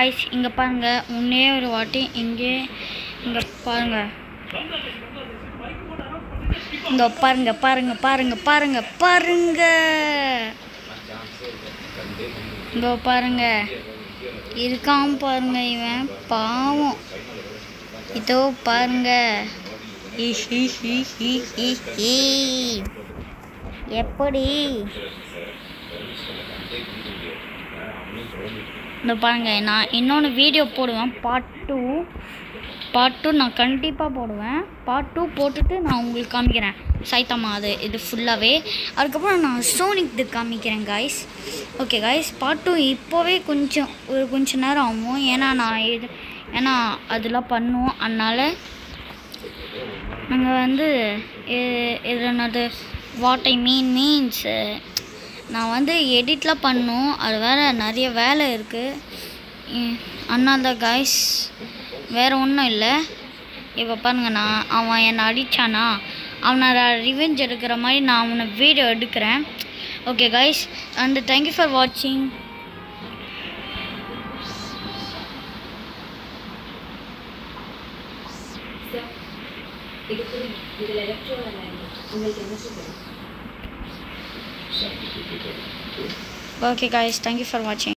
guys, இங்க பாருங்க முன்னே ஒரு வாட்டி இங்க பாருங்க. இங்க பாருங்க. இங்க பாருங்க. இருக்காம பாருங்க இவன் பாவம். இதோ பாருங்க. எப்படி இந்த பாருங்க நான் இன்னொன்று வீடியோ போடுவேன் பார்ட் 2 நான் கண்டிப்பாக போடுவேன். பார்ட் 2 போட்டுட்டு நான் உங்களுக்கு காமிக்கிறேன் சைத்தாமா இது ஃபுல்லாகவே. அதுக்கப்புறம் நான் சோனிக் இது காமிக்கிறேன் காய்ஸ். ஓகே காய்ஸ், பார்ட் 2 இப்போவே கொஞ்சம் நேரம் ஆகும். ஏன்னா அதெல்லாம் பண்ணுவோம். அதனால் நாங்கள் என்னது வாட் ஐ மீன்ஸ் நான் எடிட்லாம் பண்ணோம். அது வேறு நிறைய வேலை இருக்குது. அதனால தான் காய்ஸ், வேறு ஒன்றும் இல்லை. இப்போ பாருங்க அவன் என்னை அடித்தானா அவனை ரிவெஞ்ச் எடுக்கிற மாதிரி நான் அவனை வீடியோ எடுக்கிறேன். Okay guys, and thank you for வாட்சிங். Okay guys, thank you for watching.